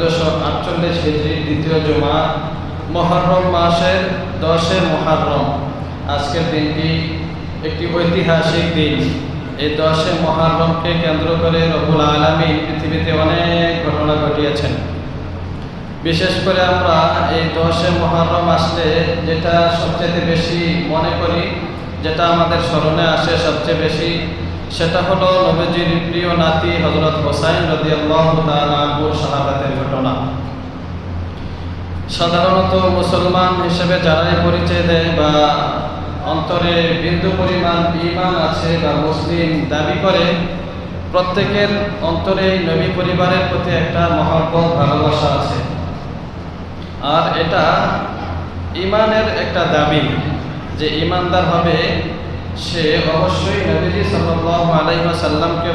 1448 হিজরি দ্বিতীয় জুমা, মুহররম মাসের 10 মুহররম। আজকের দিনটি একটি ঐতিহাসিক দিন। এই 10 মুহররমকে কেন্দ্র করে রব্বুল আলামিন পৃথিবীতে অনেক ঘটনা ঘটিয়েছেন। বিশেষ করে আমরা এই 10 মুহররম আসলে যেটা সবচেয়ে বেশি মনে করি, যেটা আমাদের স্মরণে আসে সবচেয়ে বেশি, সেটা হলো নবীজির প্রিয় নাতি হযরত হোসাইন রাদিয়াল্লাহু তাআলা আনহুর শাহাদাতের ঘটনা। সাধারণত মুসলমান হিসেবে যারাই পরিচয় দেয় বা অন্তরে বিন্দু পরিমাণ ঈমান আছে বা মুসলিম দাবি করে, প্রত্যেকের অন্তরে নবী পরিবারের প্রতি একটা মহব্বত, ভালোবাসা আছে। আর এটা ঈমানের একটা দাবি যে ঈমানদার হবে সে অবশ্যই নবীজি সাল্লাল্লাহু আলাইহি ওয়াসাল্লামকে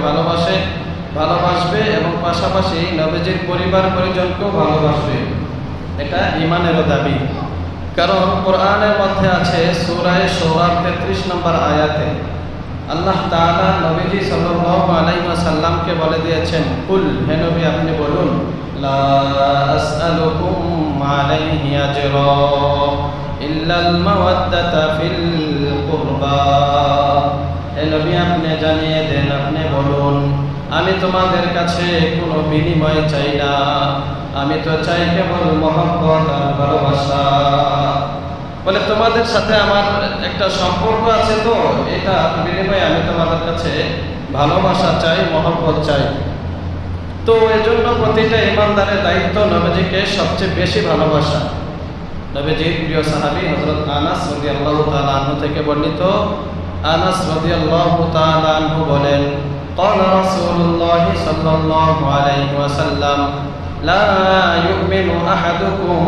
ভালোবাসবে এবং পাশাপাশি নবীজির পরিবার পরিজনকেও ভালোবাসবে। এটা ঈমানেরও দাবি। কারণ কোরআনের মধ্যে আছে সূরা শুরা 33 নম্বর আয়াতে আল্লাহ তাআলা নবীজি সাল্লাল্লাহু আলাইহি ওয়াসাল্লামকে বলে দিয়েছেন, কুল, হে নবী আপনি বলুন, লা আসআলুকুম আলাইহি আজরা ইল্লাল মাওয়াদ্দাতা ফিল কুরবা। হে নবী আপনি জানিয়ে দেন, আপনি বলুন, আমি তোমাদের কাছে কোনো বিনিময় চাই না, আমি তো চাই কেবল মহব্বত আর ভালোবাসা। বলে তোমাদের সাথে আমার একটা সম্পর্ক আছে, তো এটা বিনিময়ে আমি তোমাদের কাছে ভালোবাসা চাই, মহব্বত চাই। তো এজন্য প্রতিটা ঈমানদারের দায়িত্ব নবীজিকে সবচেয়ে বেশি ভালোবাসা। নবীজির প্রিয় সাহাবী হযরত আনাস রাদিয়াল্লাহু তাআলা আনহু থেকে বর্ণিত, আনাস রাদিয়াল্লাহু তাআলা আনহু বলেন, قال رسول الله صلى الله عليه وسلم لا يؤمن أحدكم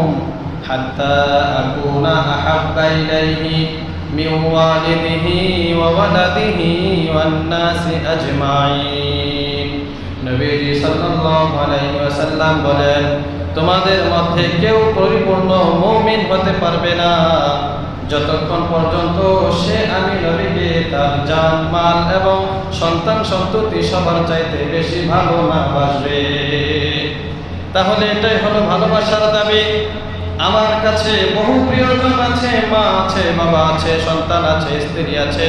حتى أكون أحب إليه من والده وولده والناس أجمعين। নবীজি সাল্লাল্লাহু আলাইহি ওয়াসাল্লাম বলেন, তোমাদের মধ্যে কেউ পরিপূর্ণ মুমিন হতে পারবে না যতক্ষণ পর্যন্ত সে আমি নবীকে তার জান, মাল এবং সন্তান সন্ততি সবার চাইতে বেশি ভালো না বাসবে। তাহলে এটাই হলো ভালোবাসার দাবি। আমার কাছে বহু প্রিয়জন আছে, মা আছে, বাবা আছে, সন্তান আছে, স্ত্রী আছে,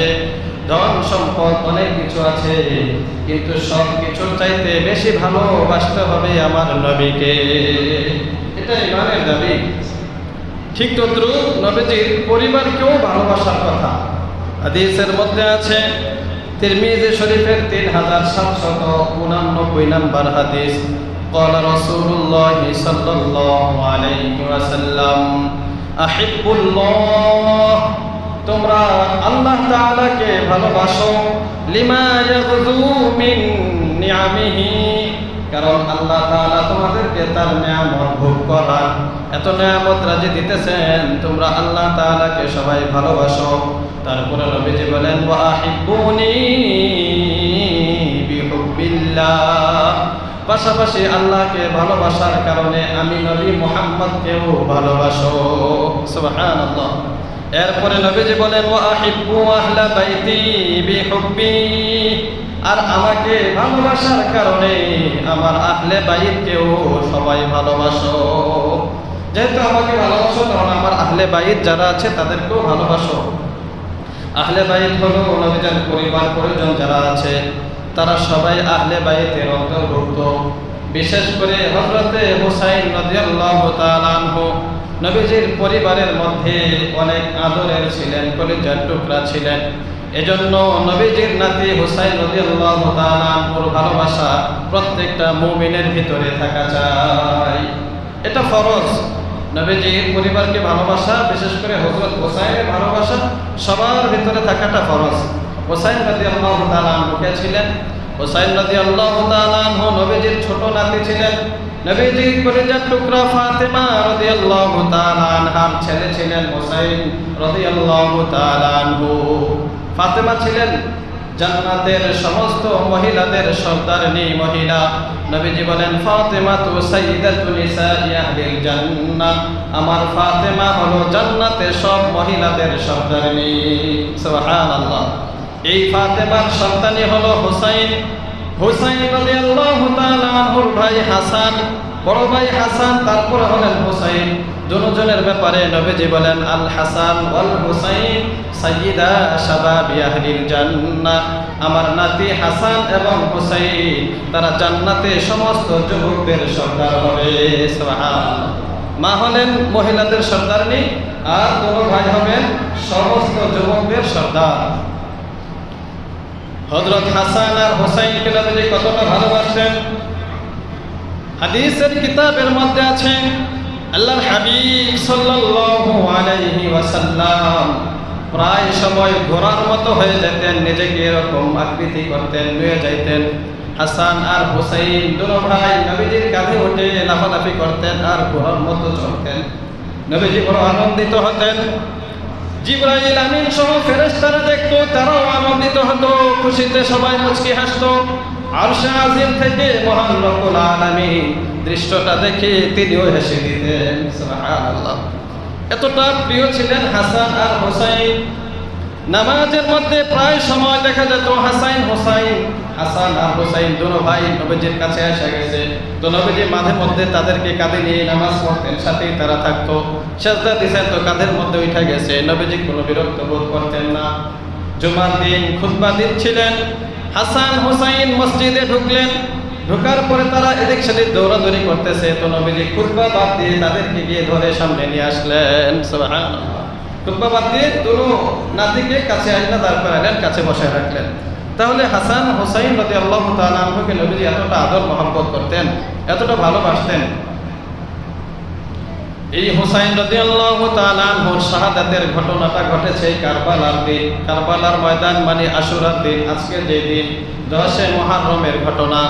ধন সম্পদ অনেক কিছু আছে, কিন্তু সব কিছুর চাইতে বেশি ভালোবাসতে হবে আমার নবীকে। এটাই ঈমানের দাবি। ঠিক তদ্রুপ নবীজির পরিবারকেও ভালোবাসার কথা হাদিসের মধ্যে আছে। তিরমিজি শরীফের 3789 নম্বর হাদিস, قال رسول الله صلى الله عليه وسلم أحب الله, তোমরা আল্লাহ তাআলাকে ভালোবাসো, লিমা ইয়াগযু মিন নিআমিহি, কারণ আল্লাহ তাআলা তোমাদেরকে তার নিয়ামত ভোগ করার এত নিয়ামত রাজি দিতেছেন, তোমরা আল্লাহ তাআলাকে সবাই ভালোবাসো। তারপরে নবীজি বলেন, ওয়া আহিব্বুনি বিহুব্বিল্লাহ, পাশাপাশি আল্লাহকে ভালোবাসার কারণে আমি নবী মুহাম্মদকেও ভালোবাসো। সুবহানাল্লাহ। এরপরে নবীজি বলেন, ওয়া আহিব্বু আহলা বাইতি বিহুব্বি, আর আমাকে ভালোবাসার কারণে আমার আহলে বাইতকেও সবাই ভালোবাসো। যেহেতু আমাকে ভালোবাসো, তখন আমার আহলে বাইত যারা আছে তাদেরকেও ভালোবাসো। আহলে বাইত হলো নবীজির পরিবার পরিজন যারা আছে, তারা সবাই আহলে বাইতের অন্তর্ভুক্ত। বিশেষ করে হযরতে হুসাইন রাদিয়াল্লাহু তাআলা আনহু নবীজির পরিবারের মধ্যে অনেক আদরের ছিলেন, কলিজার টুকরা ছিলেন। এজন্য নবীজির নাতি হুসাইন রাদিয়াল্লাহু তাআলা আনহুর ভালোবাসা প্রত্যেকটা মুমিনের ভিতরে থাকা চাই। এটা ফরজ। নবীজির পরিবারকে ভালোবাসা, বিশেষ করে হযরত হুসাইনের ভালোবাসা সবার ভিতরে থাকাটা ফরজ। হুসাইন রাদিয়াল্লাহু তাআলা আনহু কে ছিলেন? হুসাইন রাদিয়াল্লাহু তাআলা আনহু নবীজির ছোট নাতি ছিলেন। নবীজির কলিজার টুকরা ফাতেমা রাদিয়াল্লাহু তাআলা আনহার ছেলে ছিলেন হুসাইন রাদিয়াল্লাহু তাআলা আনহু। ফাতেমা ছিলেন জান্নাতের সমস্ত মহিলাদের সর্দারিনী মহিলা। নবীজি বলেন, ফাতেমা তু সাইয়্যিদাতু নিসাই আহলিল জান্নাহ, আমার ফাতেমা হলো জান্নাতের সব মহিলাদের সর্দারিনী। সুবহানাল্লাহ। এই ফাতেমার সন্তানই হলো হুসাইন। হুসাইন রাদিয়াল্লাহু তাআলা আনহুর ভাই হাসান, বড় ভাই হাসান, তারপরে হলেন হুসাইন। দুজনের ব্যাপারে নবীজি বলেন, আল হাসান ওয়াল হুসাইন সাইয়্যিদা শাবাবি আহলিল জান্নাহ। আমার নাতি হাসান এবং হুসাইন তারা জান্নাতে সমস্ত যুবকদের সর্দার হবে। সুবহানাল্লাহ। মা হলেন মহিলাদের সর্দারনি, আর দুই ভাই হবেন সমস্ত যুবকদের সর্দার। হযরত হাসান আর হুসাইনকে নবীজি কতটা ভালোবাসেন, হাদিসের কিতাবের মধ্যে আছে আল্লাহর হাবিব সাল্লাল্লাহু আলাইহি ওয়াসাল্লাম প্রায় সময় ঘোড়ার মতো হয়ে যেতেন, নিজেকে এরকম আকৃতি করতেন, নুয়ে যাইতেন। হাসান আর হুসাইন দুই ভাই নবীজির কাঁধে উঠে লাফালাফি করতেন আর ঘোড়ার মতো চলতেন। নবীজি বড় আনন্দিত হতেন। জিবরাইল আমিন সহ ফেরেশতারা দেখতো, তারাও আনন্দিত হতো, খুশিতে সবাই মুচকি হাসতো। আরশে আজিম থেকে মহান রব্বুল আলামিন দৃশ্যটা দেখে তিনিও হেসে দিতেন। সুবহানাল্লাহ। এতটা প্রিয় ছিলেন হাসান আর হুসাইন। নামাজের মধ্যে প্রায় সময় দেখা যেত হাসান আর হুসাইন দুই ভাই নবীজির কাছে এসে গেছে, তো নবীজি মাঝে মধ্যে তাদেরকে কাঁধে নিয়ে নামাজ পড়তেন, সাথেই তারা থাকতো। সেজদা দিছেন তো কাঁধের মধ্যে উঠে গেছে, নবীজি কোনো বিরক্ত বোধ করতেন না। জুমার দিন খুতবা দিচ্ছিলেন, হাসান হুসাইন মসজিদে ঢুকলেন। ঢোকার পরে তারা এদিক সেদিক দৌড়াদৌড়ি করতেছে, তো নবীজি খুতবা বাদ দিয়ে তাদেরকে গিয়ে ধরে সামনে নিয়ে আসলেন। সুবহানাল্লাহ। খুতবা বাদ দিয়ে দুনো নাতিকে কাছে আইনা দাঁড় করালেন, কাছে বসায় রাখলেন। তাহলে হাসান হুসাইন রাদিয়াল্লাহু তাআলা আনহুকে নবীজি এতটা আদর মহব্বত করতেন, এতটা ভালোবাসতেন। এই হুসাইন রাদিয়াল্লাহু তাআলা আনহুর শাহাদাতের ঘটনাটা ঘটেছে কারবালার দিন। কারবালার ময়দান মানে আশুরার দিন, আজকে যে দিন 10 মুহররমের ঘটনা।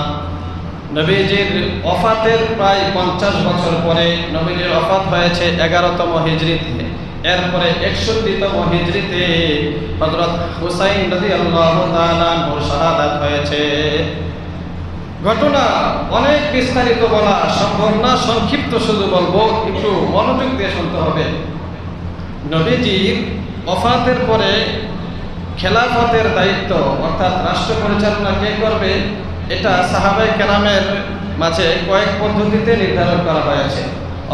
নবীজির ওফাতের প্রায় 50 বছর পরে নবীজির ওফাত হয়েছে 11তম হিজরিতে। এরপরে 61তম হিজরিতে হযরত হুসাইন রাদিয়াল্লাহু তাআলা আনহুর শাহাদাত হয়েছে। ঘটনা অনেক বিস্তারিত বলা সম্ভব না, সংক্ষিপ্ত শুধু বলবো, একটু মনোযোগ দিয়ে শুনতে হবে। নবীজির ওফাতের পরে খেলাফতের দায়িত্ব অর্থাৎ রাষ্ট্র পরিচালনা কে করবে, এটা সাহাবায়ে কেরামের মাঝে কয়েক পদ্ধতিতে নির্ধারণ করা হয়েছে।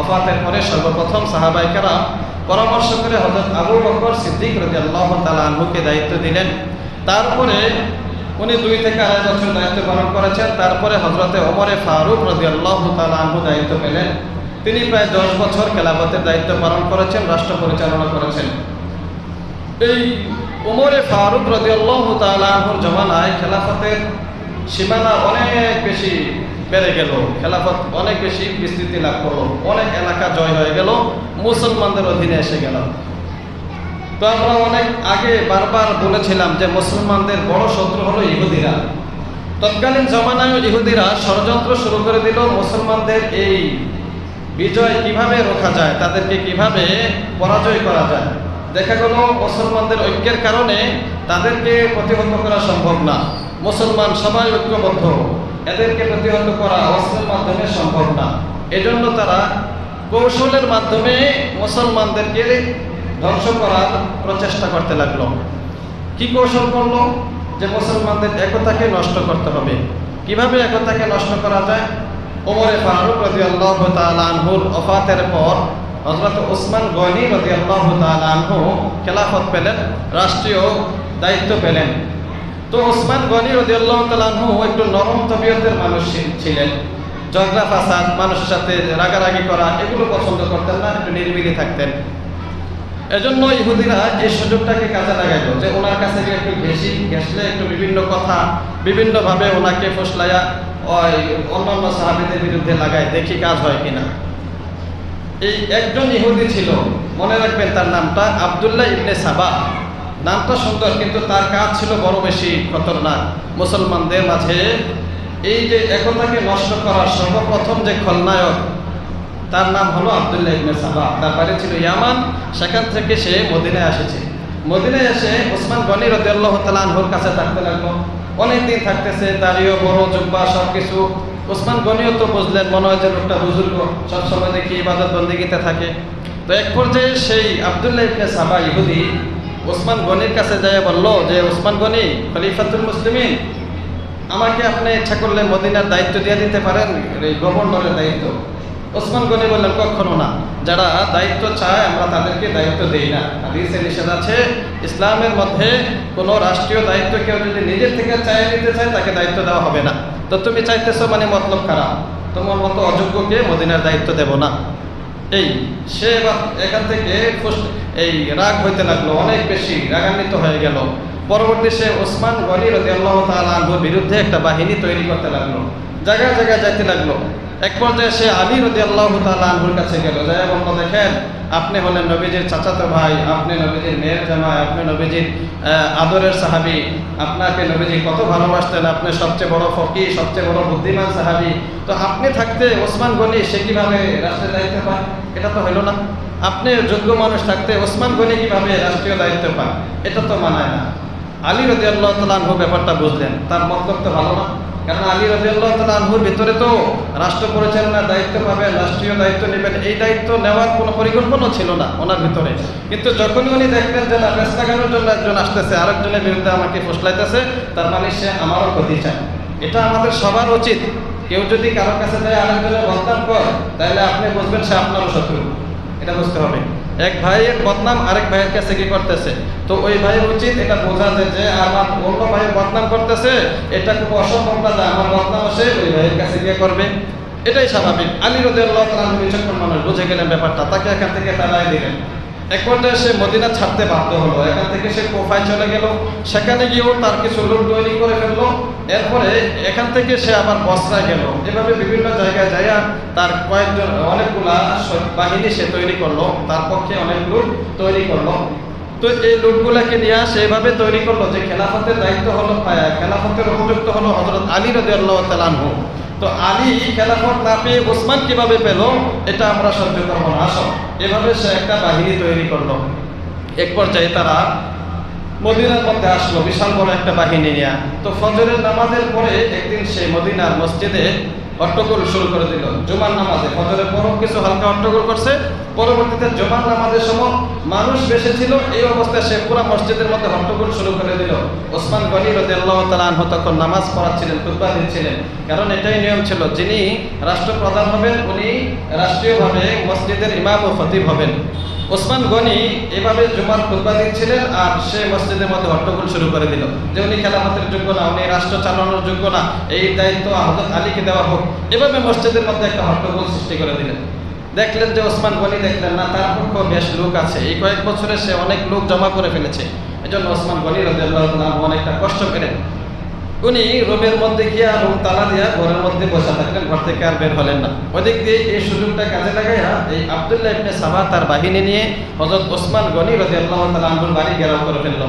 ওফাতের পরে সর্বপ্রথম সাহাবায়ে কেরাম পরামর্শ করে হযরত আবু বকর সিদ্দিক রাদিয়াল্লাহু তাআলা আনহুকে দায়িত্ব দিলেন। তারপরে উনি 2 থেকে 2.5 বছর দায়িত্ব পালন করেছেন। তারপরে হযরতে ওমরে ফারুক রাদিয়াল্লাহু তাআলা আনহু দায়িত্ব পেলেন। তিনি প্রায় 10 বছর খেলাফতের দায়িত্ব পালন করেছেন, রাষ্ট্র পরিচালনা করেছেন। এই ওমরে ফারুক রাদিয়াল্লাহু তাআলা আনহুর জমানায় খেলাফতের সীমানা অনেক বেশি বেড়ে গেল, খেলাফত অনেক বেশি বিস্তৃতি লাভ করলো, অনেক এলাকা জয় হয়ে গেল, মুসলমানদের অধীনে এসে গেল। তো আমরা অনেক আগে বারবার বলেছিলাম যে মুসলমানদের বড় শত্রু হলো ইহুদিরা। তৎকালীন জমানায় ইহুদিরা ষড়যন্ত্র শুরু করে দিল মুসলমানদের এই বিজয় কিভাবে রোখা যায়, তাদেরকে কিভাবে পরাজয় করা যায়। দেখা গেল মুসলমানদের ঐক্যের কারণে তাদেরকে প্রতিহত করা সম্ভব না। মুসলমান সবাই ঐক্যবদ্ধ, এদেরকে প্রতিহত করা অস্ত্রের মাধ্যমে সম্ভব না। এজন্য তারা কৌশলের মাধ্যমে মুসলমানদেরকে ধ্বংস করার প্রচেষ্টা করতে লাগলো। কি কৌশল করলো? যে মুসলমানদের একতাকে নষ্ট করতে হবে। কিভাবে একতাকে নষ্ট করা যায়? ওমরে ফারুক রাদিয়াল্লাহু তাআলা আনহুর ওফাতের পর হযরত ওসমান গনি রাদিয়াল্লাহু তাআলা আনহু খেলাফত পেলেন, রাষ্ট্রীয় দায়িত্ব পেলেন। তো ওসমান গনি রাদিয়াল্লাহু তাআলা আনহু একটু নরম তবিয়তের মানুষ ছিলেন। ঝগড়া ফাসাদ, মানুষের সাথে রাগারাগি করা, এগুলো পছন্দ করতেন না, একটু নিরিবিলি থাকতেন। এজন্য ইহুদিরা এই সুযোগটাকে কাজে লাগাইলো যে ওনার কাছে একটু বেশি ঘেসলে, একটু বিভিন্ন কথা বিভিন্নভাবে ওনাকে ফসলাইয়া অন্যান্য সাহাবীদের বিরুদ্ধে লাগায়, দেখি কাজ হয় কিনা। এই একজন ইহুদি ছিল, মনে রাখবেন তার নামটা আব্দুল্লাহ ইবনে সাবা। নামটা সুন্দর, কিন্তু তার কাজ ছিল বড় বেশি খতরনাক। মুসলমানদের মাঝে এই যে একতাকে নষ্ট করার সর্বপ্রথম যে খলনায়ক, তার নাম হলো আব্দুল্লাহ ইবনে সাবা। তার বাড়ি ছিল ইয়ামান, সেখান থেকে সে মদিনায় এসেছে। মদিনায় এসে ওসমান গনি রাদিয়াল্লাহু তাআলা আনহুর কাছে থাকতে লাগলো। অনেকদিন থাকতেছে, দাড়িও বড়, জুব্বা সব কিছু। ওসমান গনিও তো বুঝলেন, মনে হয় যে লোকটা বুজুর্গ, সবসময় দেখি ইবাদত বন্দেগীতে থাকে। তো এক পর্যায়ে সেই আব্দুল্লাহ ইবনে সাবা ইহুদি ওসমান গনির কাছে যায় বলল যে, ওসমান গনি খলিফাতুল মুসলিমিন, আমাকে আপনি ইচ্ছা করলে মদিনার দায়িত্ব দিয়ে দিতে পারেন, এই গভর্নরের দায়িত্ব। ওসমান গনি বললেন, কখনো না, যারা দায়িত্ব চায় আমরা তাদেরকে দায়িত্ব দেই না। হাদিসে নিষেধ আছে, ইসলামের মধ্যে কোনো রাষ্ট্রীয় দায়িত্ব কেউ যদি নিজের থেকে চায় নিতে চায় তাকে দায়িত্ব দেওয়া হবে না। তো তুমি চাইতেছো মানে মতলব খারাপ, তোমার মতো অযোগ্যকে মদিনার দায়িত্ব দেব না। এই সে এখান থেকে এই রাগ হইতে লাগলো, অনেক বেশি রাগান্বিত হয়ে গেল। পরবর্তী সে ওসমান গনি রাদিয়াল্লাহু তাআলা আনহুর বিরুদ্ধে একটা বাহিনী তৈরি করতে লাগলো, জায়গায় জায়গায় যাইতে লাগলো। এক পর্যায়ে সে আলী রাদিয়াল্লাহু তাআলা আনহুর কাছে গেল, যাই বলল, দেখেন আপনি হলেন নবীজির চাচাতো ভাই, আপনি নবীজির মেয়ের জামাই, আপনি নবীজির আদরের সাহাবী, আপনাকে নবীজি কত ভালোবাসতেন, আপনি সবচেয়ে বড় ফকি, সবচেয়ে বড় বুদ্ধিমান সাহাবী, তো আপনি থাকতে ওসমান গনি সে কিভাবে রাষ্ট্রের দায়িত্ব পান? এটা তো হইল না। আপনি যোগ্য মানুষ থাকতে ওসমান গনি কিভাবে রাষ্ট্রীয় দায়িত্ব পান? এটা তো মানায় না। আলী রাদিয়াল্লাহু তাআলা আনহু ব্যাপারটা বুঝলেন, তার মতলব তো ভালো না। কারণ আলী রাদিয়াল্লাহু তাআলা আনহুর ভিতরে তো রাষ্ট্র পরিচালনার দায়িত্ব পাবেন, রাষ্ট্রীয় দায়িত্ব নেবেন, এই দায়িত্ব নেওয়ার কোনো পরিকল্পনা ছিল না ওনার ভিতরে। কিন্তু যখনই উনি দেখলেন যে না, ফেস লাগানোর জন্য একজন আসতেছে, আরেকজনের বিরুদ্ধে আমাকে ফুসলাইতেছে, তার মানে সে আমারও ক্ষতি চায়। এটা আমাদের সবার উচিত। কেউ যদি কারোর কাছে যায় আরেকজনের বদনাম করে, তাহলে আপনি বুঝবেন সে আপনারও শত্রু, এটা বুঝতে হবে। এক ভাইয়ের বদনাম আরেক ভাইয়ের কাছে কি করতেছে, তো ওই ভাইয়ের উচিত এটা বোঝা যায় যে আমার অন্য ভাইয়ের বদনাম করতেছে, এটা খুব অসম্ভব না যে আমার বদনাম আসে ওই ভাইয়ের কাছে গিয়ে করবে, এটাই স্বাভাবিক। আলী রাদিয়াল্লাহু তাআলা আনহু বিচক্ষণ মানুষ, বুঝে গেলেন ব্যাপারটা, তাকে এখান থেকে তাড়াই দিলেন। এক পর্যায়ে সে মদিনা ছাড়তে বাধ্য হলো, এখান থেকে সে কোফায় চলে গেল, সেখানে গিয়েও তার কিছু লোক তৈরি করে ফেললো। এরপরে এখান থেকে সে আবার বসরায় গেল, এভাবে বিভিন্ন জায়গায় যাইয়া তার কয়েকজন অনেকগুলা বাহিনী সে তৈরি করলো, তার পক্ষে অনেক লোক তৈরি করলো। তো এই লোকগুলাকে নিয়ে সেভাবে তৈরি করলো যে খেলাফতের দায়িত্ব হলো, খেলাফতের উপযুক্ত হলো হযরত আলী রাদিয়াল্লাহু তাআলা আনহু। তো আলী খেলাফত না পেয়ে ওসমান কিভাবে পেল, এটা আমরা সহ্য করবো না, আসো। এভাবে সে একটা বাহিনী তৈরি করলো। এক পর্যায়ে তারা মদিনার মধ্যে আসলো বিশাল বড় একটা বাহিনী নিয়ে। তো ফজরের নামাজের পরে একদিন সে মদিনার মসজিদে হট্টগোল শুরু করে দিল। জুমার নামাজে, ফজরের পরও কিছু হালকা হট্টগোল করছে, পরবর্তীতে জুমার নামাজের সময় মানুষ বেশি ছিল, এই অবস্থায় সে পুরো মসজিদের মধ্যে হট্টগোল শুরু করে দিল। ওসমান গনি রাদিয়াল্লাহু তাআলা আনহু তখন নামাজ পড়াচ্ছিলেন, খুতবা দিচ্ছিলেন। কারণ এটাই নিয়ম ছিল, যিনি রাষ্ট্রপ্রধান হবেন উনি রাষ্ট্রীয়ভাবে মসজিদের ইমাম ও খতিব হবেন। ওসমান গনি এভাবে জুমার খুতবা দিচ্ছিলেন, আর সে মসজিদের মধ্যে হট্টগোল শুরু করে দিল যে উনি খেলাফতের যোগ্য না, উনি রাষ্ট্র চালানোর যোগ্য না, এই দায়িত্ব হযরত আলীকে দেওয়া হোক। এভাবে মসজিদের মধ্যে একটা হট্টগোল সৃষ্টি করে দিলেন। দেখলেন যে ওসমান গনি দেখলেন না, তার পক্ষে বেশ লোক আছে, এই কয়েক বছরে সে অনেক লোক জমা করে ফেলেছে। এই জন্য ওসমান গনি রাদিয়াল্লাহু তাআলা আনহু অনেকটা কষ্ট পেলেন। উনি রুমের মধ্যে গিয়া রুম তালা দিয়া ঘরের মধ্যে বসে থাকলেন, ঘর থেকে আর বের হলেন না। ওদিক দিয়ে এই সুযোগটা কাজে লাগাইয়া এই আব্দুল্লাহ ইবনে সাবা তার বাহিনী নিয়ে হযরত ওসমান গনি রাদিয়াল্লাহু তাআলা আনহুর বাড়ি ঘেরাও করে ফেলল।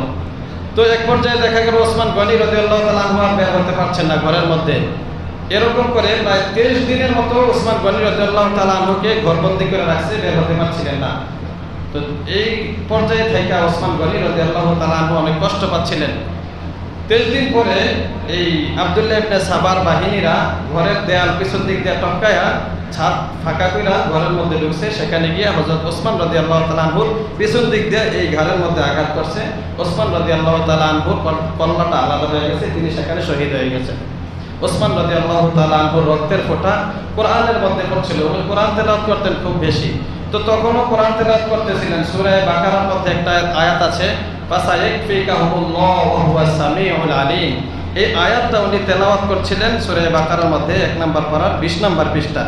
তো এক পর্যায়ে দেখা গেল ওসমান গনি রাদিয়াল্লাহু তাআলা আনহু আর বের হতে পারছেন না ঘরের মধ্যে। এরকম করে প্রায় 30 দিনের মতো ওসমান গনি রাদিয়াল্লাহু তাআলা আনহুকে ঘরবন্দি করে রাখছে, বের হতে পারছিলেন না। তো এই পর্যায়ে থেকে ওসমান গনি রাদিয়াল্লাহু তাআলা আনহু অনেক কষ্ট পাচ্ছিলেন। 23 দিন পরে এই আব্দুল্লাহ ইবনে সাবার বাহিনীরা ঘরের দেয়াল পিছন দিক দিয়ে টপকায়া ছাদ ফাঁকা কইরা ঘরের মধ্যে ঢুকছে, সেখানে গিয়ে হযরত ওসমান রাদিয়াল্লাহু তাআলা আনহুর পিছন দিক দিয়ে এই ঘরের মধ্যে আঘাত করছে। ওসমান রাদিয়াল্লাহু তাআলা আনহুর কল্লাটা আলাদা হয়ে গেছে, তিনি সেখানে শহীদ হয়ে গেছেন। ওসমান রাদিয়াল্লাহু তাআলা আনহুর রক্তের ফোঁটা কোরআনের মধ্যে পড়ছিল, উনি কোরআন তেলাওয়াত করতেন খুব বেশি। তো তখনও কোরআন তেলাওয়াত করতেছিলেন। সূরা বাকারার মধ্যে একটা আয়াত আছে, ফাসায়াকফিকাহুমুল্লাহু ওয়া হুয়াস সামিউল আলিম। এই আয়াতটা উনি তেলাওয়াত করছিলেন সূরা বাকারার মধ্যে 1 নম্বর পারার 20 নম্বর পৃষ্ঠা।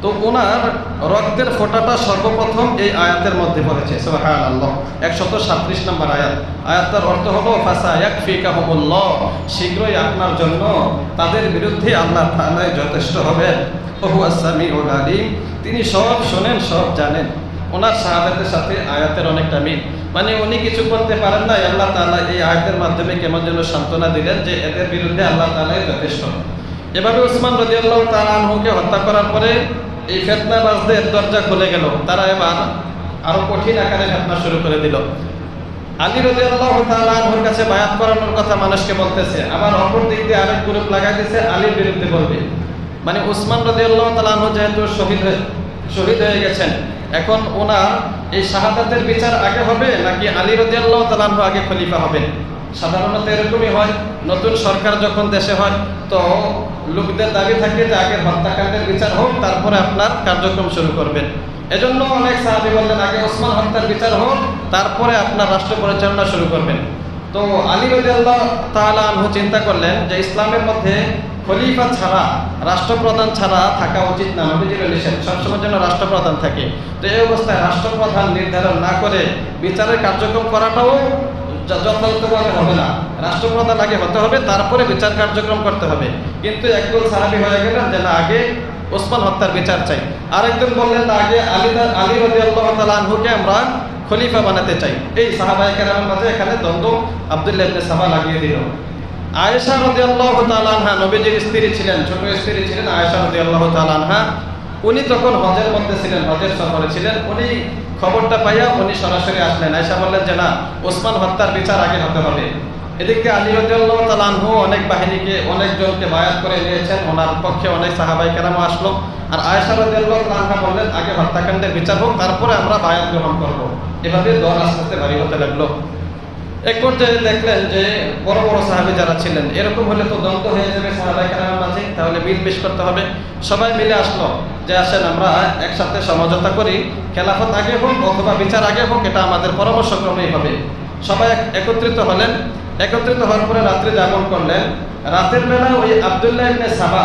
তো ওনার রক্তের ফোঁটাটা সর্বপ্রথম এই আয়াতের মধ্যে পড়েছে, সুবহানাল্লাহ, 137 নম্বর আয়াত। আয়াতটার অর্থ হলো ফাসায়াকফিকাহুমুল্লাহ, শীঘ্রই আপনার জন্য তাদের বিরুদ্ধে আল্লাহ তাআলা যথেষ্ট হবেন। ওয়া হুয়াস সামিউল আলিম, তিনি সব শোনেন, সব জানেন। ওনার শাহাদাতের সাথে আয়াতের অনেকটা মিল, মানে উনি কিছু করতে পারেন না, আল্লাহ তাআলা এই আয়াতের মাধ্যমে কেমন যেন সান্ত্বনা দিলেন যে এদের বিরুদ্ধে আল্লাহ তাআলাই যথেষ্ট। এভাবে ওসমান রাদিয়াল্লাহু তাআলা আনহুকে হত্যা করার পরে এই ফিতনাবাজদের দরজা খুলে গেল, তারা এবার আরো কঠিন আকারে ফিতনা শুরু করে দিল। আলী রাদিয়াল্লাহু তাআলা আনহুর কাছে বায়াত করানোর কথা মানুষকে বলতেছে, আবার অপর দিক দিয়ে আরেক গ্রুপ লাগাই দিয়েছে আলীর বিরুদ্ধে বলবে। মানে ওসমান রাদিয়াল্লাহু তাআলা আনহু যেহেতু শহীদ হয়ে গেছেন, এখন ওনার এই শাহাদাতের বিচার আগে হবে নাকি আলী রাদিয়াল্লাহু তাআলা আনহু আগে খলিফা হবেন, সাধারণত এরকমই হয়, নতুন সরকার যখন দেশে হয় তো লোকদের দাবি থাকে যে আগে হত্যাকাণ্ডের বিচার হোক, তারপরে আপনার কার্যক্রম শুরু করবেন। এজন্য অনেক সাহাবী বললেন আগে ওসমান হত্যার বিচার হোক, তারপরে আপনার রাষ্ট্র পরিচালনা শুরু করবেন। তো আলী রাদিয়াল্লাহু তাআলা আনহু চিন্তা করলেন যে ইসলামের মধ্যে খলিফা ছাড়া, রাষ্ট্রপ্রধান ছাড়া থাকা উচিত না। নবীজির নিষেধ সবসময় যেন রাষ্ট্রপ্রধান থাকে। তো এই অবস্থায় রাষ্ট্রপ্রধান নির্ধারণ না করে বিচারের কার্যক্রম করাটাও যথাযথভাবে হবে না। রাষ্ট্রপ্রধান আগে হতে হবে, তারপরে বিচার কার্যক্রম করতে হবে। কিন্তু একদল সাহাবী হয়ে গেলেন যে না, আগে ওসমান হত্যার বিচার চাই। আরেকজন বললেন না, আগে আলী রাদিয়াল্লাহু তাআলা আনহুকে আমরা খলিফা বানাতে চাই। এই সাহাবায়ে কেরামের মাঝে এখানে দ্বন্দ্ব আব্দুল্লাহ ইবনে সাবা লাগিয়ে দিল। আয়েশা রাদিয়াল্লাহু তাআলা আনহা নবীজির স্ত্রী ছিলেন, ছোট স্ত্রী ছিলেন আয়েশা রাদিয়াল্লাহু তাআলা আনহা। উনি তখন হজের মধ্যে ছিলেন, হজের সফরে ছিলেন। উনি খবরটা পাইয়া উনি সরাসরি আসলেন। আয়েশা বললেন যে না, ওসমান হত্যার বিচার আগে হতে হবে। এদিকে আলী রাদিয়াল্লাহু তাআলা আনহু অনেক বাহিনীকে, অনেকজনকে বায়াত করে নিয়েছেন, ওনার পক্ষে অনেক সাহাবায়ে কেরাম আসলো। আর আয়েশা রাদিয়াল্লাহু তাআলা আনহা বললেন আগে হত্যাকাণ্ডের বিচার হোক, তারপরে আমরা বায়াত গ্রহণ করব। এভাবে দল আস্তে আস্তে ভারী হতে লাগলো। এক পর্যায়ে দেখলেন যে বড় বড় সাহাবী যারা ছিলেন, এরকম হলে তো দ্বন্দ্ব হয়ে যাবে সাহাবায়ে কেরামের মাঝে, তাহলে মিলমিশ করতে হবে। সবাই মিলে আসলো যে আসেন আমরা একসাথে সমঝোতা করি, খেলাফত আগে হোক অথবা বিচার আগে হোক, এটা আমাদের পরামর্শক্রমেই হবে। সবাই একত্রিত হলেন। একত্রিত হওয়ার পরে রাত্রে যাপন করলেন। রাতের বেলা ওই আব্দুল্লাহ ইবনে সাবা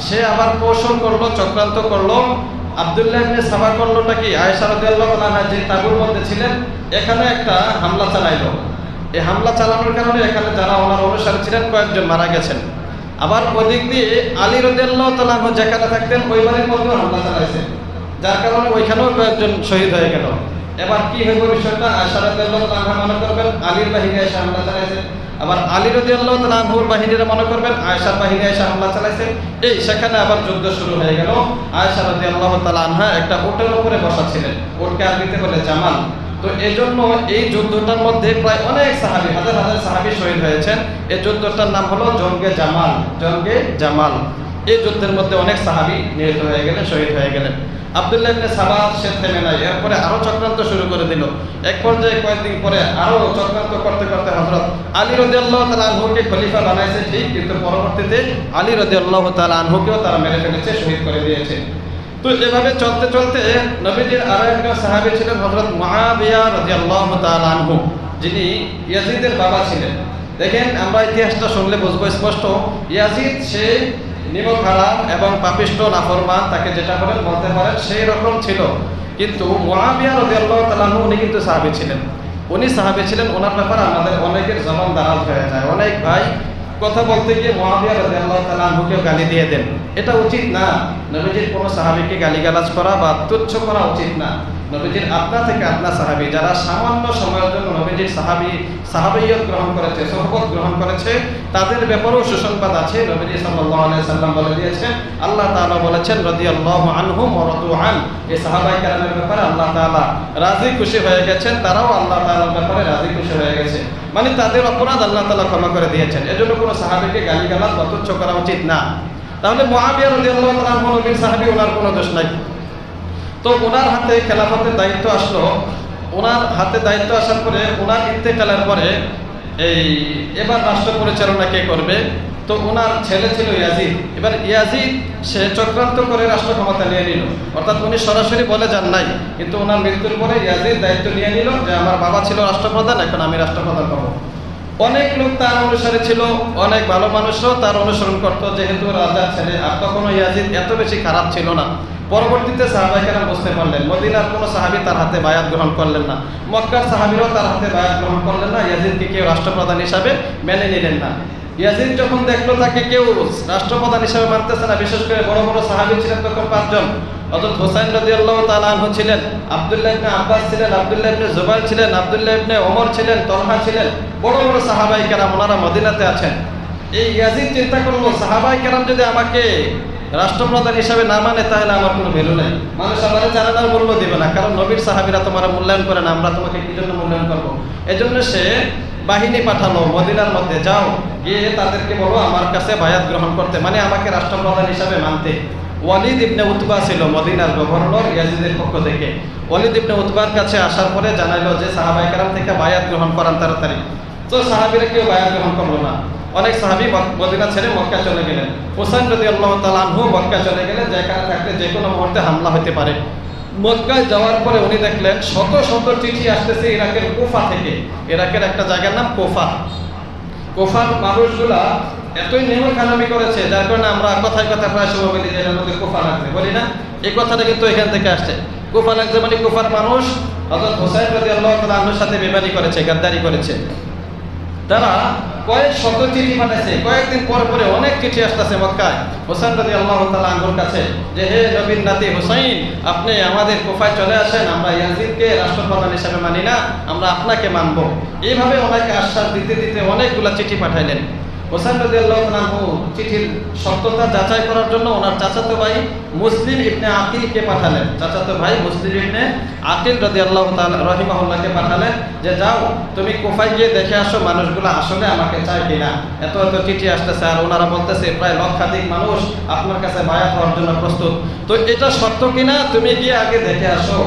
সে আবার কৌশল করলো, চক্রান্ত করলো। আব্দুল্লাহ ইবনে সাবা করলোটা কি, আয়েশা রাদিয়াল্লাহু আনহা যে তাঁবুর মধ্যে ছিলেন এখানে একটা হামলা চালাইলো। এই হামলা চালানোর কারণে এখানে যারা ওনার অনুসারী ছিলেন কয়েকজন মারা গেছেন। আবার ওদিক দিয়ে আলী রাদিয়াল্লাহু তাআলা আনহু যেখানে থাকতেন ওই বাড়ির মধ্যেও হামলা চালাইছে, যার কারণে ওইখানেও কয়েকজন শহীদ হয়ে গেল। এবার কি হইব বিষয়টা, আয়েশা রাদিয়াল্লাহু তাআলা আনহা মনে করবেন আলীর বাহিনী এসে হামলা চালাইছে, আবার আলী রাদিয়াল্লাহু তাআলা আনহুর বাহিনীরা মনে করবেন আয়েশার বাহিনী এসে হামলা চালাইছে। এই সেখানে আবার যুদ্ধ শুরু হয়ে গেল। আয়েশা রাদিয়াল্লাহু তাআলা আনহা একটা উটের উপরে বসা ছিলেন, উটকে আরবিতে বলে জামাল। তো এজন্য এই যুদ্ধটার মধ্যে প্রায় অনেক সাহাবী, হাজার হাজার সাহাবী শহীদ হয়েছেন। এই যুদ্ধটার নাম হলো জঙ্গে জামাল। জঙ্গে জামাল। এই যুদ্ধের মধ্যে অনেক সাহাবী নিহত হয়ে গেলেন, শহীদ হয়ে গেলেন। আব্দুল্লাহ ইবনে সাবা সে থেমে নাই, এরপরে আরো চক্রান্ত শুরু করে দিল। এক পর্যায়ে কয়েকদিন পরে আরো চক্রান্ত করতে করতে হযরত আলী রাদিয়াল্লাহু তাআলা আনহুকে খলিফা বানাইছে ঠিক, কিন্তু পরবর্তীতে আলী রাদিয়াল্লাহু তাআলা আনহুকেও তারা মেরে ফেলেছে, শহীদ করে দিয়েছে। তো এভাবে চলতে চলতে নবীজির আরো একজন সাহাবী ছিলেন হযরত মুআবিয়া রাদিয়াল্লাহু তাআলা আনহু, যিনি ইয়াজিদের বাবা ছিলেন। দেখেন আমরা ইতিহাসটা শুনলে বুঝবো স্পষ্ট, ইয়াজিদ সে নিমক হারাম এবং পাপিষ্ঠ নাফরমান, তাকে যেটা বলেন বলতে পারেন সেই রকম ছিল। কিন্তু মুআবিয়া রাদিয়াল্লাহু তাআলা আনহু উনি কিন্তু সাহাবী ছিলেন। উনি সাহাবী ছিলেন, ওনার ব্যাপারে আমাদের অনেকের জবান দারাজ হয়ে যায়। অনেক ভাই কথা বলতে গিয়ে মুআবিয়া রাদিয়াল্লাহু তাআলা আনহুকে গালি দিয়ে দেন। এটা উচিত না। নবীজির কোনো সাহাবীকে গালিগালাজ করা বা তুচ্ছ করা উচিত না। নবীজির আপনা থেকে আপনা সাহাবী যারা সামান্য সময়ের জন্য নবীজির সাহাবিয়ত গ্রহণ করেছে, সোহবত গ্রহণ করেছে, তাদের ব্যাপারেও সুসংবাদ আছে। নবীজি সাল্লাল্লাহু আলাইহি সাল্লাম বলে দিয়েছেন, আল্লাহ তাআলা বলেছেন রাদিয়াল্লাহু আনহুম ওয়া রাদু আন। এই সাহাবায়ে কেরামের ব্যাপারে আল্লাহ তাআলা রাজি খুশি হয়ে গেছেন, তারাও আল্লাহ তাআলার ব্যাপারে রাজি খুশি হয়ে গেছে। মানে তাদের অপরাধ আল্লাহ তাআলা ক্ষমা করে দিয়েছেন। এজন্য কোনো সাহাবীকে গালিগালাজ বা তুচ্ছ করা উচিত না। তাহলে মুআবিয়া রাদিয়াল্লাহু তাআলা আনহু নবীর সাহাবী, ওনার কোনো দোষ নাই। তো ওনার হাতে খেলাফতের দায়িত্ব আসলো। ওনার হাতে দায়িত্ব আসার পরে ওনার ইন্তেকালের পরে এবার রাষ্ট্র পরিচালনা কে করবে? তো ওনার ছেলে ছিল ইয়াজিদ। এবার ইয়াজিদ সে চক্রান্ত করে রাষ্ট্র ক্ষমতা নিয়ে নিল, অর্থাৎ উনি সরাসরি বলে যান নাই, কিন্তু ওনার মৃত্যুর পরে ইয়াজিদ দায়িত্ব নিয়ে নিল যে আমার বাবা ছিল রাষ্ট্রপ্রধান, এখন আমি রাষ্ট্রপ্রধান হব। অনেক লোক তার অনুসারে ছিল, অনেক ভালো মানুষরাও তার অনুসরণ করত, যেহেতু রাজার ছেলে। আর তখনও ইয়াজিদ এত বেশি খারাপ ছিল না। পরবর্তীতে সাহাবায়ে কেরাম বুঝতে পারলেন, মদিনার কোনো সাহাবী তার হাতে বায়াত গ্রহণ করলেন না, মক্কার সাহাবীরাও তার হাতে বায়াত গ্রহণ করলেন না, ইয়াজিদকে কেউ রাষ্ট্রপ্রধান হিসাবে মেনে নিলেন না। ইয়াজিদ যখন দেখলো তাকে কেউ রাষ্ট্রপ্রধান হিসাবে মানতেছে না, বিশেষ করে বড় বড় সাহাবী ছিলেন তখন ৫ জন। হযরত হুসাইন রাদিয়াল্লাহু তাআলা আনহু ছিলেন, আব্দুল্লাহ ইবনে আব্বাস ছিলেন, আব্দুল্লাহ ইবনে জুবাইর ছিলেন, আব্দুল্লাহ ইবনে ওমর ছিলেন, তলহা ছিলেন, বড় বড় সাহাবায়ে কেরাম ওনারা মদিনাতে আছেন। এই ইয়াজিদ চিন্তা করলো, সাহাবায়ে কেরাম যদি আমাকে রাষ্ট্রপ্রধান হিসাবে না মানে তাহলে আমার কোনো ভ্যালু নাই, মানুষ আমার জানার মূল্য দিবে না, কারণ নবীর সাহাবীরা তোমার মূল্যায়ন করে না, আমরা তোমাকে কি জন্য মূল্যায়ন করবো? এজন্য সে বাহিনী পাঠালো মদিনার মধ্যে, যাও গিয়ে তাদেরকে বলো আমার কাছে বায়াত গ্রহণ করতে, মানে আমাকে রাষ্ট্রপ্রধান হিসাবে মানতে। ওয়ালিদ ইবনে উতবা ছিল মদিনার গভর্নর ইয়াজিদের পক্ষ থেকে। ওয়ালিদ ইবনে উতবার কাছে আসার পরে জানাইলো যে সাহাবায়ে কেরাম থেকে বায়াত গ্রহণ করান তাড়াতাড়ি। তো সাহাবীরা কেউ বায়াত গ্রহণ করলো না। অনেক সাহাবী মদিনা ছেড়ে মক্কা চলে গেলেন। হুসাইন রাদিয়াল্লাহু তাআলা আনহু মক্কা চলে গেলেন, যেখানে থাকলে যে কোনো মুহূর্তে হামলা হতে পারে। মক্কায় যাওয়ার পরে উনি দেখলেন শত শত চিঠি আসতেছে ইরাকের কুফা থেকে। ইরাকের একটা জায়গার নাম কুফা। কুফার মানুষগুলা এতই নেমখানামি করেছে, যার কারণে আমরা কথায় কথায় প্রায় সময় বলি যে এর মধ্যে কুফা লাগছে, বলি না? এই কথাটা কিন্তু এখান থেকে আসছে। কুফা লাগছে মানে কুফার মানুষ হযরত হুসাইন রাদিয়াল্লাহু তাআলা আনহুর সাথে বেইমানি করেছে, গাদ্দারি করেছে। তারা কয়েক শত চিঠি পাঠাইছে, কয়েকদিন পর পরে অনেক চিঠি আসতেছে মক্কায় হুসাইন রাদিয়াল্লাহু তাআলা আনহুর কাছে যে হে নবীর নাতি হুসাইন, আপনি আমাদের কুফায় চলে আসেন, আমরা ইয়াজিদকে রাষ্ট্রপ্রধান হিসেবে মানি না, আমরা আপনাকে মানব। এইভাবে ওনাকে আশ্বাস দিতে দিতে অনেকগুলা চিঠি পাঠাইলেন। হুসাইন রাদিয়াল্লাহু তাআলা আনহু চিঠির সত্যতা যাচাই করার জন্য ওনার চাচাতো ভাই মুসলিম ইবনে আকিলকে পাঠালেন। চাচাতো ভাই মুসলিম ইবনে আকিল রাদিয়াল্লাহু তাআলা রাহিমাহুল্লাহকে পাঠালেন যে যাও তুমি কুফায় গিয়ে দেখে আসো মানুষগুলো আসলে আমাকে চায় কিনা। এত এত চিঠি আসতেছে আর ওনারা বলতেছে প্রায় লক্ষাধিক মানুষ আপনার কাছে বায়াত হওয়ার জন্য প্রস্তুত, তো এটা সত্য কিনা তুমি গিয়ে আগে দেখে আসো।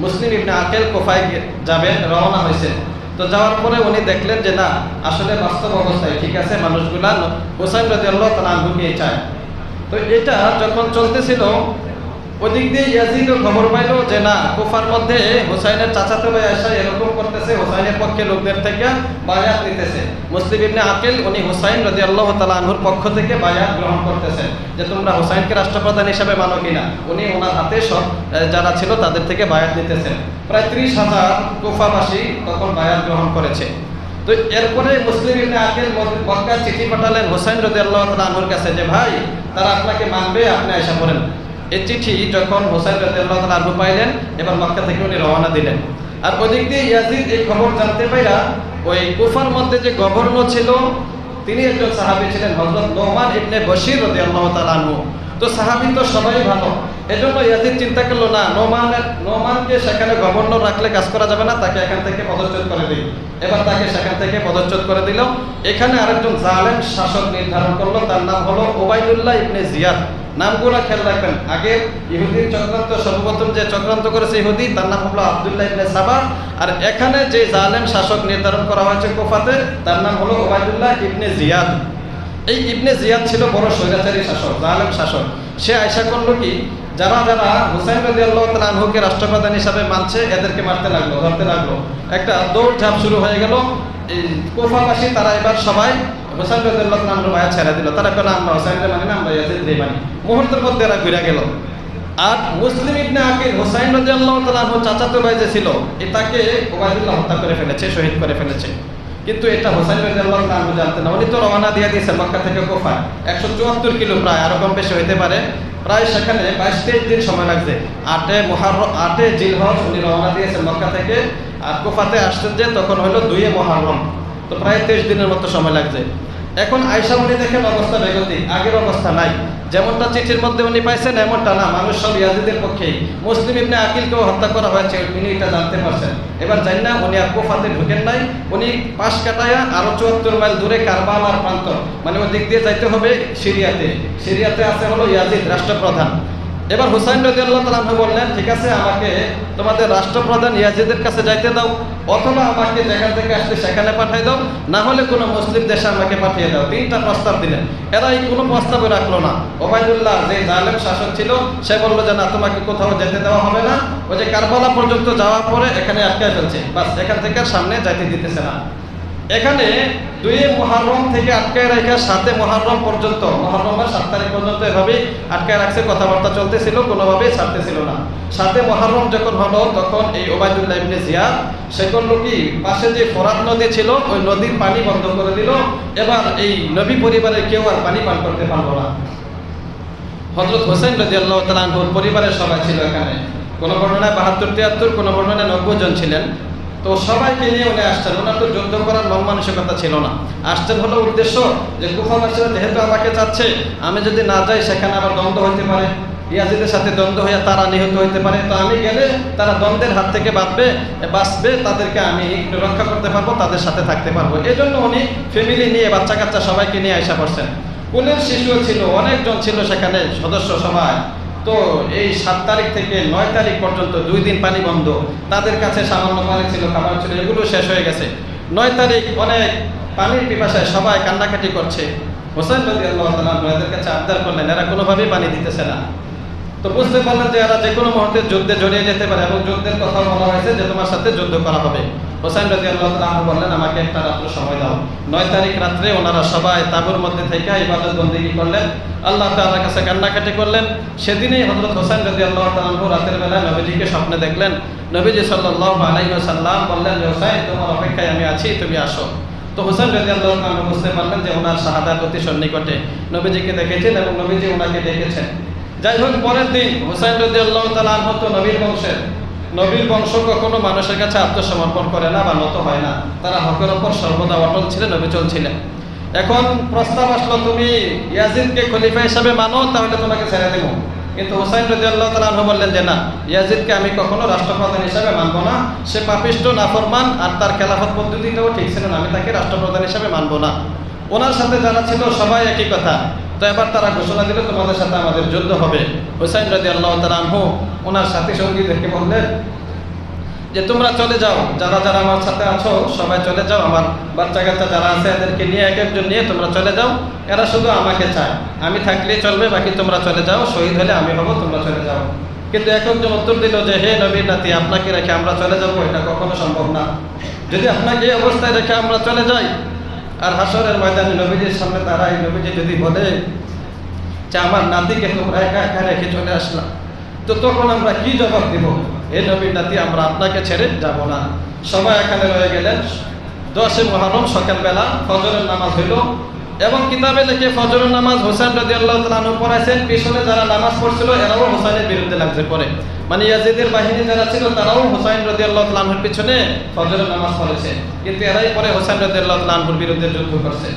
মুসলিম ইবনে আকিল কুফায় যাবেন, রওনা হয়েছেন। তো যাওয়ার পরে উনি দেখলেন যে না, আসলে বাস্তব অবস্থায় ঠিক আছে, মানুষগুলা হুসাইন রাদিয়াল্লাহু তাআলা আনহুকে চায়। তো এটা যখন চলতেছিল, ওদিক দিয়ে ইয়াজিদও খবর পাইলো যে না, কুফার মধ্যে হুসাইনের চাচাতো ভাই আয়েশা এরকম করতেছে, হুসাইনের পক্ষে লোকদের থেকে বায়াত নিতেছে। মুসলিম ইবনে আকিল উনি হুসাইন রাদিয়াল্লাহু তাআলা আনহুর পক্ষ থেকে বায়াত গ্রহণ করতেছেন যে তোমরা হুসাইনকে রাষ্ট্রপ্রধান হিসেবে মানো কিনা। উনি ওনার হাতে সব যারা ছিল তাদের থেকে বায়াত নিতেছেন। প্রায় 30,000 কুফাবাসী তখন বায়াত গ্রহণ করেছে। তো এরপরে মুসলিম ইবনে আকিল মক্কায় চিঠি পাঠালেন হুসাইন রাদিয়াল্লাহু তাআলা আনহুর কাছে যে ভাই, তারা আপনাকে মানবে, আপনি আয়েশা পড়েন। এই চিঠি যখন হুসাইন রাদিয়াল্লাহু তাআলা আনহু পাইলেন, এবার মক্কা থেকে উনি রওনা দিলেন। আর ওদিক দিয়ে ইয়াজিদ এই খবর জানতে পাইরা ওই কুফার মধ্যে যে গভর্নর ছিল তিনি একজন সাহাবী ছিলেন হযরত নোমান ইবনে বশির রাদিয়াল্লাহু তাআলা আনহু। তো সাহাবী তো সবাই ভালো, এজন্য ইয়াজিদ চিন্তা করলো না, নোমানকে সেখানে গভর্নর রাখলে কাজ করা যাবে না, তাকে এখান থেকে পদচ্যুত করে দিই। এবার তাকে সেখান থেকে পদচ্যুত করে দিল। এখানে আরেকজন জালেম শাসক নির্ধারণ করলো, তার নাম হলো ওবাইদুল্লাহ ইবনে জিয়াদ। নামগুলো খেয়াল রাখবেন। আগে ইহুদির চক্রান্ত, সর্বপ্রথম যে চক্রান্ত করেছে ইহুদি, তার নাম হলো আব্দুল্লাহ ইবনে সাবা। আর এখানে যে জালেম শাসক নির্ধারণ করা হয়েছে কুফাতে, তার নাম হলো ওবাইদুল্লাহ ইবনে জিয়াদ। এই ইবনে জিয়াদ ছিল বড় স্বৈরাচারী শাসক, জালেম শাসক। সে আশা করলো কি, যারা যারা হুসাইন রাদিয়াল্লাহু তাআলা আনহুকে রাষ্ট্রপ্রধান হিসাবে মানছে এদেরকে মারতে লাগলো, ধরতে লাগলো। একটা দৌড়ঝাঁপ শুরু হয়ে গেল। এই কুফাবাসী তারা এবার সবাই হুসাইন রাদিয়াল্লাহু তাআলা আনহুর বায়াত ছেড়ে দিল। তারা কেন আমরা হুসাইনকে মানি না, আমরা ইয়াজিদকে মানি। মুহূর্তের মধ্যে এরা ঘুরে গেল। আর মুসলিম ইবনে আকিল হুসাইন রাদিয়াল্লাহু তাআলা আনহু চাচাতো ভাই যে ছিল, তাকে ওবাইদুল্লাহ হত্যা করে ফেলেছে, শহীদ করে ফেলেছে। কিন্তু এটা হুসাইন রাদিয়াল্লাহু তাআলা আনহু জানতেন না। উনি তো রওনা দিয়ে দিয়েছেন মক্কা থেকে কুফা, 174 কিলো, প্রায় আরো কম বেশি হইতে পারে। প্রায় সেখানে 22-23 দিন সময় লাগছে। 8 জিলহজ উনি রওনা দিয়েছেন মক্কা থেকে, আর কুফাতে আসছেন যে তখন হলো 2 মুহররম। তো প্রায় 23 দিনের মতো সময় লাগছে। এখন আয়েশা উনি দেখেন অবস্থা বেগতিক, আগের অবস্থা নাই। যেমনটা চিঠির মধ্যে উনি পাইছেন এমনটা না, মানুষ সব ইয়াজিদের পক্ষেই। মুসলিম ইবনে আকিলকেও হত্যা করা হয়েছে, উনি এটা জানতে পারছেন। এবার জানি না, উনি আর কুফাতে ঢুকেন নাই। উনি পাশ কাটায়া আরো 74 মাইল দূরে কারবালার প্রান্ত, মানে ওই দিক দিয়ে যাইতে হবে সিরিয়াতে। সিরিয়াতে আছে হলো ইয়াজিদ রাষ্ট্রপ্রধান। এবার হুসাইন রাদিয়াল্লাহু তাআলা আনহু বললেন ঠিক আছে, আমাকে তোমাদের রাষ্ট্রপ্রধান ইয়াজিদের কাছে যাইতে দাও, অথবা আমাকে যেখান থেকে আসছে সেখানে পাঠিয়ে দাও, না হলে কোনো মুসলিম দেশে আমাকে পাঠিয়ে দাও। 3টা প্রস্তাব দিলেন। এরা এই কোনো প্রস্তাবে রাখলো না। ওবাইদুল্লাহ যে জালেম শাসক ছিল, সে বললো যে না, তোমাকে কোথাও যেতে দেওয়া হবে না। ওই যে কারবালা পর্যন্ত যাওয়ার পরে এখানে আটকে ফেলছে, বাস এখান থেকে সামনে যাইতে দিতেছে না। এখানে 2 মুহররম থেকে আটকায় রেখে 7 মুহররম পর্যন্ত, মুহররমের 7 তারিখ পর্যন্ত এভাবেই আটকায় রাখছে, কথাবার্তা চলতেছিল, কোনোভাবেই ছাড়তেছিল না। 7 মুহররম যখন হলো, তখন এই ওবাইদুল্লাহ ইবনে জিয়াদ সে করলো কি, পাশে যে ফোরাত নদী ছিল ওই নদীর পানি বন্ধ করে দিল। এবার এই নবী পরিবারের কেউ আর পানি পান করতে পারলো না। হযরত হুসাইন রাদিয়াল্লাহু তাআলা আনহুর পরিবারের সবাই ছিল এখানে। কোনো বর্ণনায় 72-73, কোনো বর্ণনায় 90 জন ছিলেন। তো সবাইকে নিয়ে উনি আসছেন। ওনার তো যুদ্ধ করার মন মানসিকতা ছিল না। আসছেন হলো উদ্দেশ্য যে কুফাবাসীরা যেহেতু আমাকে চাচ্ছে, আমি যদি না যাই সেখানে আবার দ্বন্দ্ব হইতে পারে, ইয়াজিদের সাথে দ্বন্দ্ব হয়ে তারা নিহত হইতে পারে। তো আমি গেলে তারা দ্বন্দ্বের হাত থেকে বাঁচবে, তাদেরকে আমি একটু রক্ষা করতে পারবো, তাদের সাথে থাকতে পারবো। এই জন্য উনি ফ্যামিলি নিয়ে, বাচ্চা কাচ্চা সবাইকে নিয়ে আসা পড়ছেন। কোলের শিশুও ছিল, অনেকজন ছিল সেখানে সদস্য সবাই। তো এই 7 তারিখ থেকে 9 তারিখ পর্যন্ত 2 দিন পানি বন্ধ। তাদের কাছে সামান্য পানি ছিল, খাবার ছিল, এগুলো শেষ হয়ে গেছে। 9 তারিখ অনেক পানির পিপাসায় সবাই কান্নাকাটি করছে। হোসেন রাদিয়াল্লাহু তাআলা এদের কাছে আবদার করলেন, এরা কোনোভাবেই পানি দিতেছে না। তো বুঝতে পারলেন যে এরা যে কোনো মুহূর্তে যুদ্ধে জড়িয়ে যেতে পারে এবং যুদ্ধের কথা বলা হয়েছে যে তোমার সাথে যুদ্ধ করা হবে। হোসেন রাদিয়াল্লাহু তাআলা বললেন, আমাকে একটা রাত্র সময় দাও। 9 তারিখ রাত্রে ওনারা সবাই তাঁবুর মধ্যে থেকে ইবাদত বন্দেগী করলেন, আল্লাহ তাআলার কাছে কান্নাকাটি করলেন। সেদিনেই হযরত হোসেন রাদিয়াল্লাহু তাআলা রাতের বেলা নবীজিকে স্বপ্নে দেখলেন। নবীজি সাল্লাল্লাহু আলাইহি ওয়াসাল্লাম বললেন যে হোসেন, তোমার অপেক্ষায় আমি আছি, তুমি আসো। তো হোসেন রাদিয়াল্লাহু তাআলা বুঝতে পারলেন যে ওনার শাহাদাত অতি সন্নিকটে। নবীজিকে দেখেছেন এবং নবীজি ওনাকে ডেকেছেন। যাই হোক, পরের দিন হোসেন রাদিয়াল্লাহু তাআলা আনহু তো নবীর বংশের। নবীর বংশ কখনো মানুষের কাছে আত্মসমর্পণ করে না বা নত হয় না। তারা হকের ওপর সর্বদা অটল ছিলেন, অবিচল ছিলেন। এখন প্রস্তাব আসলো, তুমি ইয়াজিদকে খলিফা হিসাবে মানো, তাহলে তোমাকে ছেড়ে দেব। কিন্তু হোসেন রাদিয়াল্লাহু তাআলা আনহু বললেন যে না, ইয়াজিদকে আমি কখনো রাষ্ট্রপ্রধান হিসাবে মানব না। সে পাপিষ্ঠ, নাফরমান, আর তার খেলাফত পদ্ধতিটাও ঠিক ছিল না। আমি তাকে রাষ্ট্রপ্রধান হিসাবে মানব না। ওনার সাথে যারা ছিল সবাই একই কথা। তো এবার তারা ঘোষণা দিল, তোমাদের সাথে আমাদের যুদ্ধ হবে। হোসেন রাদিয়াল্লাহু তাআলা আনহু ওনার সাথী সঙ্গীদেরকে বললেন যে তোমরা চলে যাও, যারা যারা আমার সাথে আছো সবাই চলে যাও, আমার বাচ্চা কাচ্চা যারা আছে এদেরকে নিয়ে এক একজন নিয়ে তোমরা চলে যাও। এরা শুধু আমাকে চায়, আমি থাকলেই চলবে, বাকি তোমরা চলে যাও, শহীদ হলে আমি হব, তোমরা চলে যাও। কিন্তু এক একজন উত্তর দিল যে হে নবীর নাতি, আপনাকে রেখে আমরা চলে যাব, এটা কখনো সম্ভব না। যদি আপনাকে এই অবস্থায় রেখে আমরা চলে যাই আর হাসরের ময়দানে নবীজির সামনে দাঁড়াই, নবীজি যদি বলে যে আমার নাতিকে তোমরা একা একা রেখে চলে আসলাম, তো তখন আমরা কি জবাব দিব? হে নবীর নাতি, আমরা আপনাকে ছেড়ে যাব না। সবাই এখানে রয়ে গেলেন। 10 মুহররম সকালবেলা ফজরের নামাজ হইল এবং কিতাবে লেখে ফজরের নামাজ হোসেন রাদিয়াল্লাহু তাআলা আনহু পড়াইছেন। পিছনে যারা নামাজ পড়ছিল এরাও হোসেনের বিরুদ্ধে লাগছে পড়ে, মানে ইয়াজিদের বাহিনী যারা ছিল তারাও হোসেন রাদিয়াল্লাহু তাআলা আনহুর পিছনে ফজরের নামাজ পড়েছে, কিন্তু এরাই পরে হোসেন রাদিয়াল্লাহু তাআলা আনহুর বিরুদ্ধে যুদ্ধ করছে।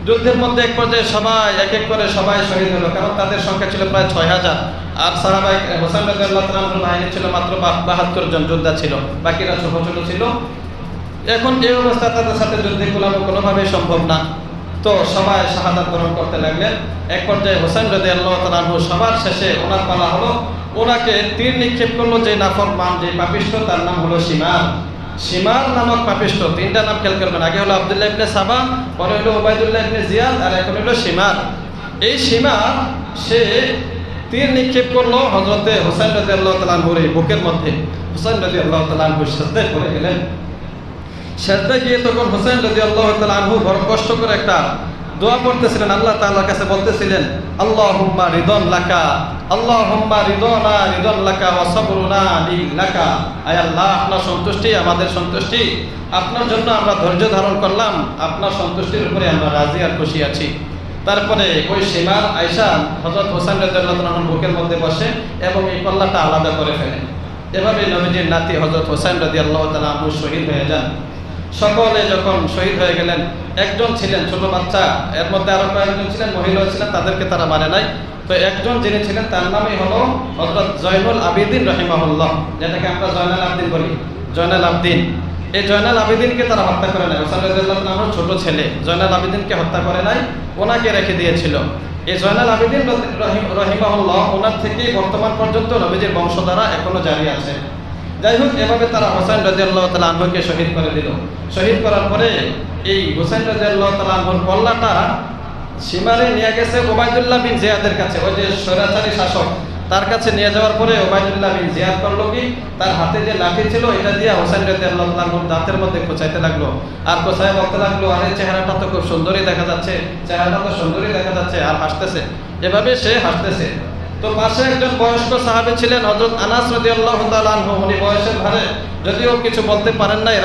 যুদ্ধের মধ্যে এক পর্যায়ে সবাই এক এক করে সবাই শহীদ হলো, কারণ তাদের সংখ্যা ছিল প্রায় 6000 আর সাহাবায়ে হোসেন রাদিয়াল্লাহু তাআলা আনহুর বাহিনী ছিল মাত্র 72 জন যোদ্ধা ছিল, বাকিরা ছোট ছোট ছিল। এখন এই অবস্থা তাদের সাথে যুদ্ধে গোলানো কোনোভাবেই সম্ভব না। তো সবাই শাহাদাত বরণ করতে লাগলেন। এক পর্যায়ে হোসেন রাদিয়াল্লাহু তাআলা আনহু সবার শেষে ওনার পালা হলো, ওনাকে তীর নিক্ষেপ করলো যে নাফরমান, যে পাপিষ্ঠ, তার নাম হলো শিমার। শিমার নামক পাপিষ্ঠ, 3টা নাম খেয়াল করবেন। আগে হলো আব্দুল্লাহ ইবনে সাবা, পরে হলো উবাইদুল্লাহ ইবনে জিয়াদ, আর এখন হলো শিমার। এই শিমার সে তীর নিক্ষেপ করলো হযরতে হোসেন রাদিয়াল্লাহু তাআলা আনহুর বুকের মধ্যে। হোসেন রাদিয়াল্লাহু তাআলা আনহু সিজদায় পড়ে গেলেন। সিজদায় গিয়ে তখন হোসেন রাদিয়াল্লাহু তাআলা আনহু বড় কষ্ট করে একটা দোয়া পড়তেছিলেন, আল্লাহ তাআলার কাছে বলতেছিলেন, আল্লাহুম্মা রিদন লাকা, আল্লাহুম্মা রিদনা রিদন লাকা ওয়া সাবরুনা লিল্লাকা। আয় আল্লাহ, আপনার সন্তুষ্টি আমাদের সন্তুষ্টি, আপনার জন্য আমরা ধৈর্য ধারণ করলাম, আপনার সন্তুষ্টির উপরে আমরা রাজি আর খুশি আছি। তারপরে ওই সীমার আয়েশা হযরত হোসেন রাদিয়াল্লাহু তাআলা আনহুর বুকের মধ্যে বসে এবং এই কল্লাটা আলাদা করে ফেলেন। এভাবে নবীজির নাতি হযরত হোসেন রাদিয়াল্লাহু তাআলা আনহু শহীদ হয়ে যান। সকলে যখন শহীদ হয়ে গেলেন, একজন ছিলেন ছোট বাচ্চা, এর মধ্যে আরো কয়েকজন ছিলেন মহিলা ছিলেন, তাদেরকে তারা মানে নাই। তো একজন যিনি ছিলেন তার নামই হলো হযরত জয়নুল আবেদিন রাহিমাহুল্লাহ, যেটাকে আমরা জয়নাল আবেদিন বলি, জয়নাল আবেদিন। এই জয়নাল আবেদিনকে তারা হত্যা করে নাই। হোসেন রাদিয়াল্লাহু তাআলা আনহুর ছোট ছেলে জয়নাল আবেদিনকে হত্যা করে নাই, ওনাকে রেখে দিয়েছিল। এই জয়নাল আবেদিন রাহিমাহুল্লাহ, ওনার থেকে বর্তমান পর্যন্ত নবীজির বংশধারা এখনো জারি আছে। যাই হোক, এভাবে তারা হোসেন রাদিয়াল্লাহু তাআলা আনহুকে শহীদ করে দিল। শহীদ করার পরে এই হোসেন রাদিয়াল্লাহু তাআলা আনহুর কল্লাটা সীমারে নিয়ে গেছে ওবাইদুল্লাহ বিন জিয়াদের কাছে, ওই যে স্বৈরাচারী শাসক, তার কাছে নিয়ে যাওয়ার পরে ওবাইদুল্লাহ বিন জিয়াদ করলো কি, তার হাতে যে লাঠি ছিল এটা দিয়ে হোসেন রাদিয়াল্লাহু তাআলা আনহুর দাঁতের মধ্যে খোঁচাইতে লাগলো। আর খোঁচায় বলতে লাগলো, আরে চেহারাটা তো খুব সুন্দরই দেখা যাচ্ছে, চেহারাটা তো সুন্দরই দেখা যাচ্ছে, আর হাসতেছে। এভাবে সে হাসতেছে। তো পাশে একজন বয়স্ক সাহাবী ছিলেন হযরত আনাস রাদিয়াল্লাহু তাআলা আনহু। উনি বয়সের ভারে যদিও কিছু বলতে পারেন নাই,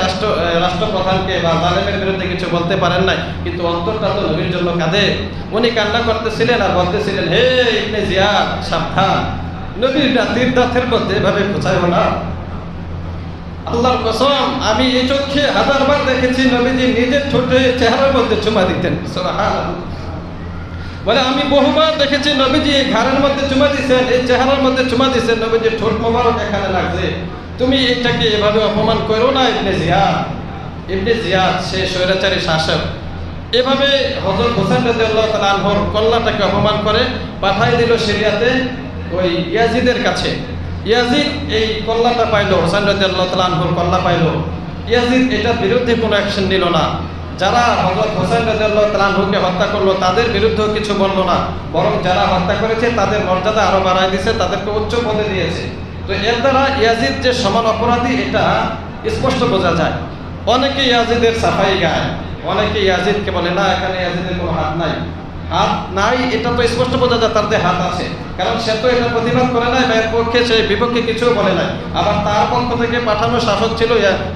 রাষ্ট্রপ্রধানকে বা জালেমের বিরুদ্ধে কিছু বলতে পারেন নাই, কিন্তু অন্তরটা তো নবীর জন্য কাঁদে। উনি কান্না করতেছিলেন আর বলতেছিলেন, হে ইবনে জিয়াদ, সাবধান, নবীর নাতির দাঁতের মধ্যে এভাবে খোঁচাইও না। আল্লাহর কসম, আমি এই চোখে 1000 বার দেখেছি নবীজি নিজের ঠোঁটে চেহারার মধ্যে চুমা দিতেন। সুবহানাল্লাহ। বলে আমি বহুবার দেখেছি নবীজি ঘাড়ের মধ্যে চুমা দিয়েছেন, এই চেহারার মধ্যে চুমা দিয়েছেন, নবীজির ঠোঁট মোবারক এখানে লাগছে। তুমি এটাকে এভাবে অপমান করো না ইবনে জিয়াদ। ইবনে জিয়াদ সে স্বৈরাচারী শাসক, এভাবে হযরত হোসেন রাদিয়াল্লাহু তাআলা আনহুর কল্লাটাকে অপমান করে পাঠাই দিল সিরিয়াতে ওই ইয়াজিদের কাছে। ইয়াজিদ এই কল্লাটা পাইলো, হোসেন রাদিয়াল্লাহু তাআলা আনহুর কল্লা পাইলো। ইয়াজিদ এটার বিরুদ্ধে কোনো অ্যাকশন নিল না। যারা হযরত হোসেন রাদিয়াল্লাহু তাআলা আনহুকে হত্যা করলো তাদের বিরুদ্ধেও কিছু বলল না, বরং যারা হত্যা করেছে তাদের মর্যাদা আরো বাড়ায় দিয়েছে, তাদেরকে উচ্চ পদে দিয়েছে। তো এর দ্বারা ইয়াজিদ যে সমান অপরাধী এটা স্পষ্ট বোঝা যায়। অনেকে ইয়াজিদের সাফাই গায়, অনেকে ইয়াজিদকে বলে না এখানে ইয়াজিদের কোনো হাত নাই। হাত নাই এটা তো স্পষ্ট বোঝা যায় তার যে হাত আছে, কারণ সে তো এটা প্রতিবাদ করে নাই বা এর পক্ষে সে বিপক্ষে কিছু বলে নাই। আবার তার পক্ষ থেকে পাঠানো শাসক ছিল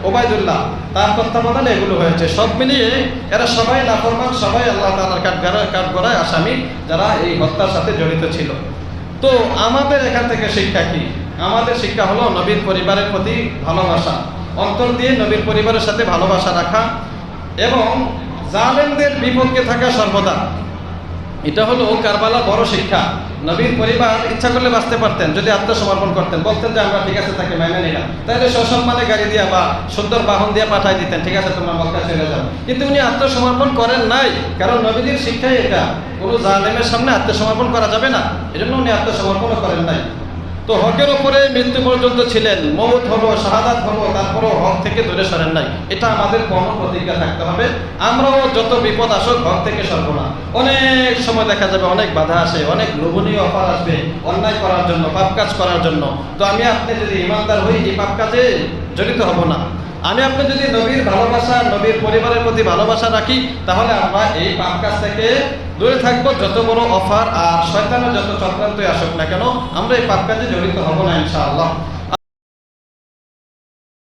ওবায়দুল্লাহ, তার তত্ত্বাবধানে এগুলো হয়েছে। সব মিলিয়ে এরা সবাই নাফরমান, সবাই আল্লাহ তাআলার কাঠগড়ায় আসামি যারা এই হত্যার সাথে জড়িত ছিল। তো আমাদের এখান থেকে শিক্ষা কি? আমাদের শিক্ষা হলো নবীর পরিবারের প্রতি ভালোবাসা, অন্তর দিয়ে নবীর পরিবারের সাথে ভালোবাসা রাখা এবং জালেমদের বিপক্ষে থাকা সর্বদা। এটা হলো কারবালার বড় শিক্ষা। নবীর পরিবার ইচ্ছা করলে বাঁচতে পারতেন যদি আত্মসমর্পণ করতেন, বলতেন যে আমরা ঠিক আছে তাকে মেনে নিলাম, তাহলে সসম্মানে গাড়ি দিয়া বা সুন্দর বাহন দিয়ে পাঠাই দিতেন, ঠিক আছে তোমরা মক্কা চলে যাও। কিন্তু উনি আত্মসমর্পণ করেন নাই, কারণ নবীদের শিক্ষাই এটা, কোনো জালেমের সামনে আত্মসমর্পণ করা যাবে না, এজন্য উনি আত্মসমর্পণও করেন নাই। তো হকের উপরে মৃত্যু পর্যন্ত ছিলেন, মওত হলো, শাহাদাত হলো, তারপরও হক থেকে দূরে সরেন নাই। এটা আমাদের পরম প্রতিজ্ঞা থাকতে হবে। আমরাও যত বিপদ আসুক হক থেকে সরব না। অনেক সময় দেখা যাবে অনেক বাধা আসে, অনেক লোভনীয় অফার আসবে অন্যায় করার জন্য, পাপ কাজ করার জন্য। তো আমি আপনি যদি ইমানদার হই এই পাপ কাজে জড়িত হব না। আমি আপনি যদি নবীর ভালোবাসা, নবীর পরিবারের প্রতি ভালোবাসা রাখি, তাহলে আমরা এই পাপ কাজ থেকে দূরে থাকবো। যত বড় অফার আর শয়তানের যত চক্রান্তই আসুক না কেন আমরা এই পাপ কাজে জড়িত হব না ইনশাআল্লাহ।